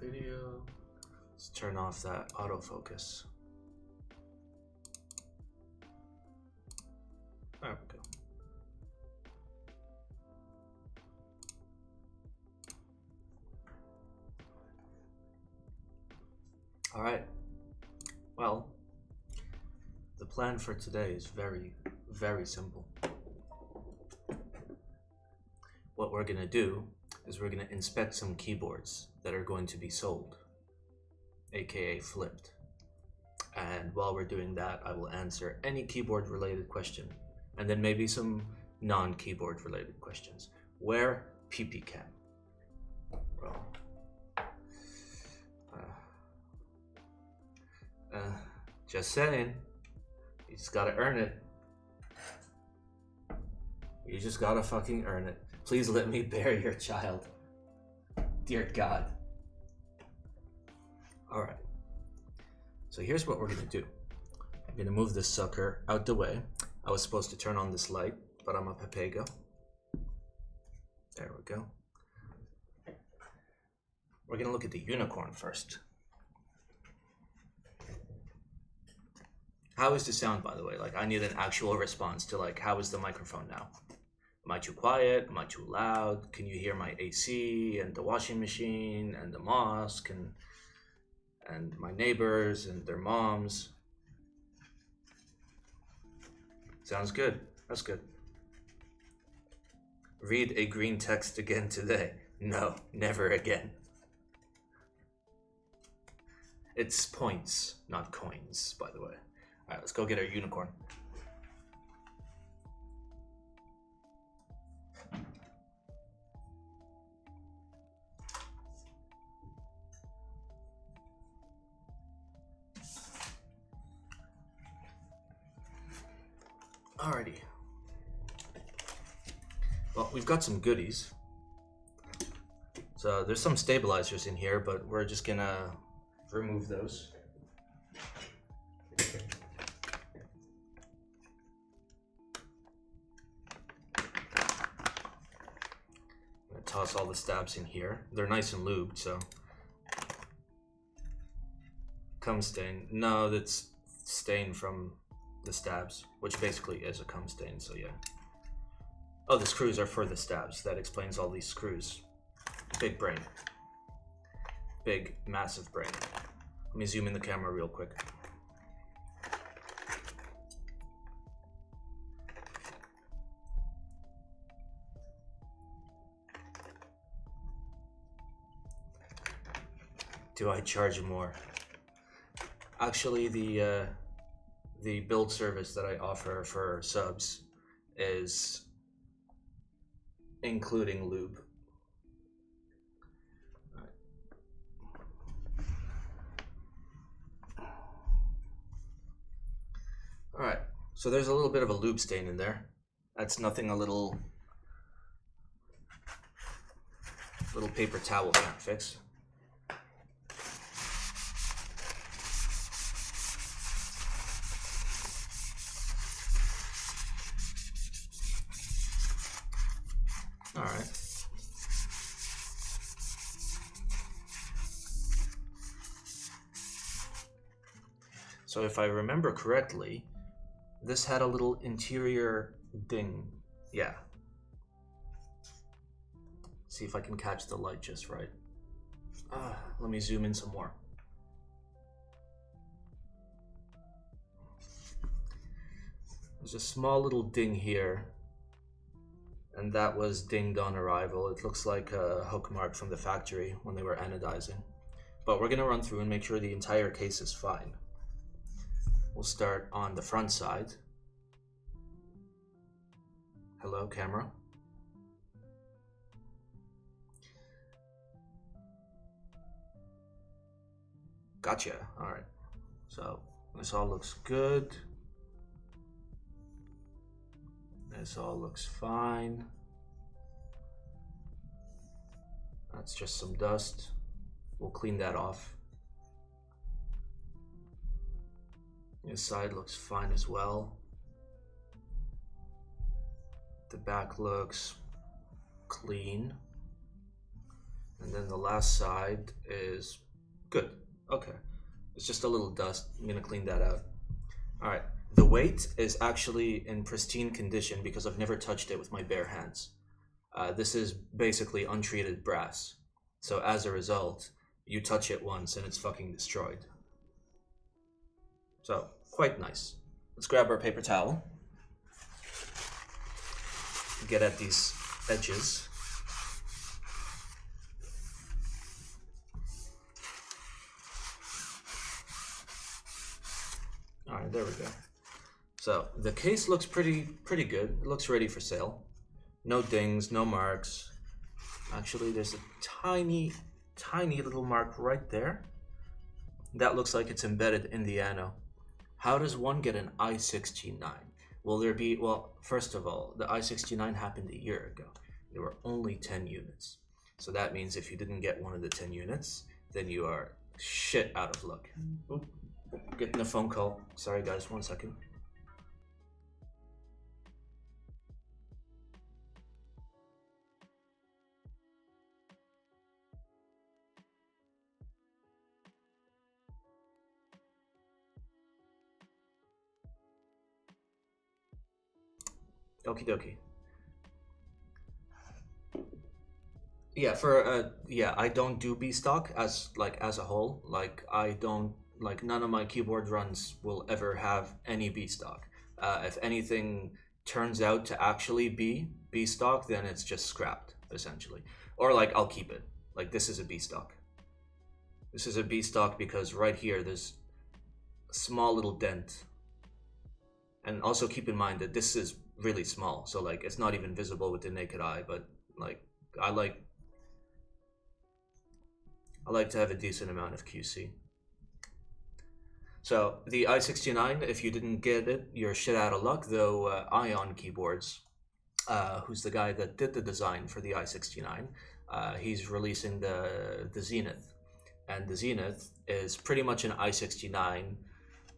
video. Let's turn off that autofocus. There we go. All right. Well, the plan for today is very, very simple. What we're going to do is we're going to inspect some keyboards that are going to be sold, aka flipped. And while we're doing that, I will answer any keyboard related question, and then maybe some non-keyboard related questions. Wear PP cam. Well, just saying, you just gotta earn it. You just gotta fucking earn it. Please let me bear your child. Dear God. Alright. So here's what we're gonna do. I'm gonna move this sucker out the way. I was supposed to turn on this light, but I'm a Papago. There we go. We're gonna look at the unicorn first. How is the sound, by the way? Like, I need an actual response to, like, how is the microphone now? Am I too quiet? Am I too loud? Can you hear my AC and the washing machine and the mosque and my neighbors and their moms? Sounds good. That's good. Read a green text again today. No, never again. It's points, not coins, by the way. All right, let's go get our unicorn. Alrighty. Well, we've got some goodies. So there's some stabilizers in here, but we're just gonna remove those. Toss all the stabs in here. They're nice and lubed, so. Cum stain. No, that's stain from the stabs, which basically is a cum stain, so yeah. Oh, the screws are for the stabs. That explains all these screws. Big brain. Big, massive brain. Let me zoom in the camera real quick. Do I charge more? Actually, the build service that I offer for subs is including lube. All right, so there's a little bit of a lube stain in there. That's nothing a little paper towel can't fix. All right. So if I remember correctly, this had a little interior ding. Yeah. See if I can catch the light just right. Let me zoom in some more. There's a small little ding here, and that was dinged on arrival. It looks like a hook mark from the factory when they were anodizing. But we're gonna run through and make sure the entire case is fine. We'll start on the front side. Hello, camera. Gotcha. All right. So this all looks good. This all looks fine. That's just some dust. We'll clean that off. This side looks fine as well. The back looks clean. And then the last side is good. Okay. It's just a little dust. I'm gonna clean that out. All right. The weight is actually in pristine condition because I've never touched it with my bare hands. This is basically untreated brass. So as a result, you touch it once and it's fucking destroyed. So, quite nice. Let's grab our paper towel. Get at these edges. All right, there we go. So the case looks pretty good. It looks ready for sale. No dings, no marks. Actually, there's a tiny little mark right there. That looks like it's embedded in the ano. How does one get an i69? Will there be, well, first of all, the i69 happened a year ago. There were only 10 units. So that means if you didn't get one of the 10 units, then you are shit out of luck. Oop, getting a phone call. Sorry guys, 1 second. Okie dokie. Yeah, I don't do B stock as a whole. Like I don't like none of my keyboard runs will ever have any B stock. If anything turns out to actually be B stock, then it's just scrapped essentially. Or like I'll keep it. Like this is a B stock. This is a B stock because right here there's a small little dent. And also keep in mind that this is really small, so like it's not even visible with the naked eye, but like I like to have a decent amount of QC. So the i69, if you didn't get it, you're shit out of luck, though Ion Keyboards, who's the guy that did the design for the i69, he's releasing the Zenith. And the Zenith is pretty much an i69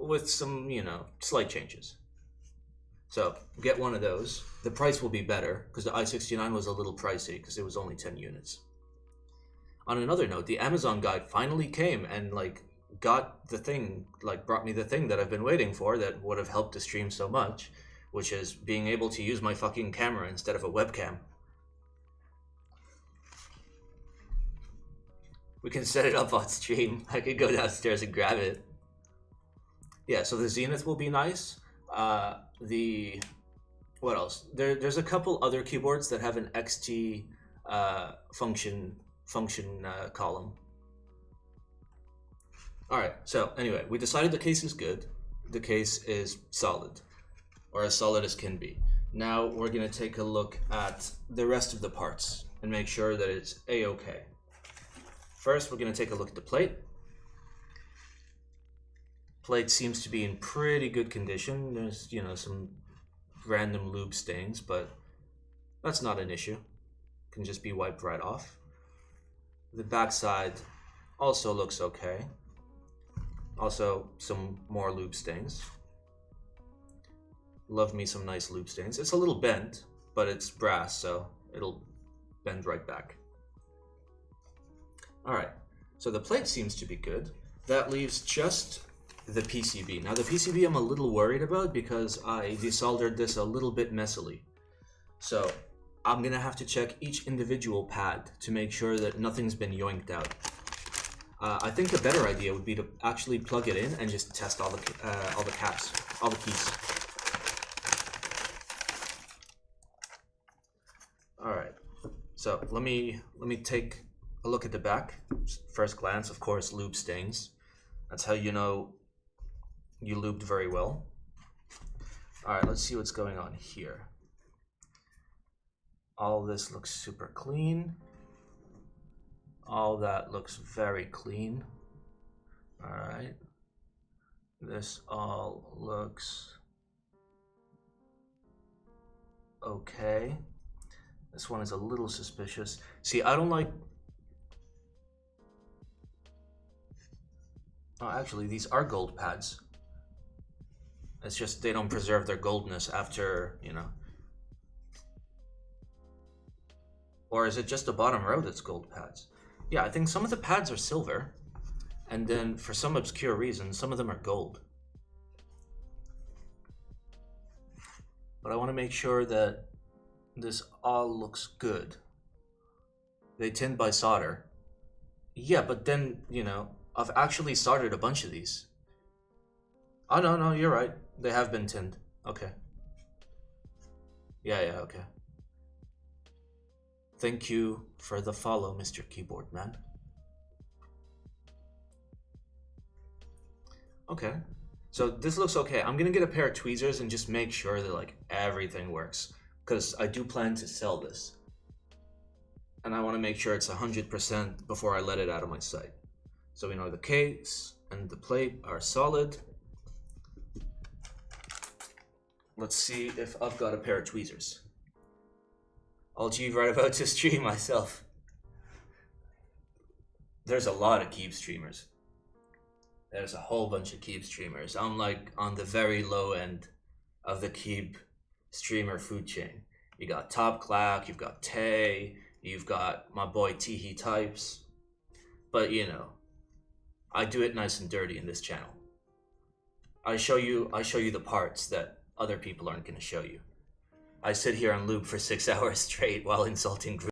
with some, you know, slight changes. So get one of those. The price will be better because the i69 was a little pricey because it was only 10 units. On another note, the Amazon guy finally came and like got the thing, like brought me the thing that I've been waiting for that would have helped the stream so much, which is being able to use my fucking camera instead of a webcam. We can set it up on stream. I could go downstairs and grab it. Yeah, so the Zenith will be nice. What else? There's a couple other keyboards that have an XT function column. All right. So anyway, we decided the case is good. The case is solid, or as solid as can be. Now we're gonna take a look at the rest of the parts and make sure that it's a-okay. First, we're gonna take a look at the plate. Plate seems to be in pretty good condition. There's, you know, some random lube stains, but that's not an issue. Can just be wiped right off. The backside also looks okay. Also, some more lube stains. Love me some nice lube stains. It's a little bent, but it's brass, so it'll bend right back. All right, so the plate seems to be good. That leaves just the PCB. Now the PCB I'm a little worried about because I desoldered this a little bit messily. So I'm gonna have to check each individual pad to make sure that nothing's been yoinked out. I think a better idea would be to actually plug it in and just test all the caps, all the keys. All right, so let me take a look at the back. First glance, of course, lube stains. That's how you know you lubed very well. All right, let's see what's going on here. All this looks super clean. All that looks very clean. All right. This all looks okay. This one is a little suspicious. See, I don't like... Oh, actually, these are gold pads. It's just they don't preserve their goldness after, you know. Or is it just the bottom row that's gold pads? Yeah, I think some of the pads are silver, and then for some obscure reason, some of them are gold. But I want to make sure that this all looks good. They tinned by solder. Yeah, but then, I've actually soldered a bunch of these. Oh, no, you're right. They have been tinned. Okay. Yeah, okay. Thank you for the follow, Mr. Keyboard Man. Okay. So this looks okay. I'm gonna get a pair of tweezers and just make sure that like everything works, because I do plan to sell this. And I want to make sure it's 100% before I let it out of my sight. So we know the case and the plate are solid. Let's see if I've got a pair of tweezers. I'll right about to stream myself. There's a lot of Keep streamers. There's a whole bunch of Keep streamers. I'm like on the very low end of the Keep streamer food chain. You got Top Clack, you've got Tay, you've got my boy Teehee Types. But I do it nice and dirty in this channel. I show you the parts that other people aren't going to show you. I sit here and loop for 6 hours straight while insulting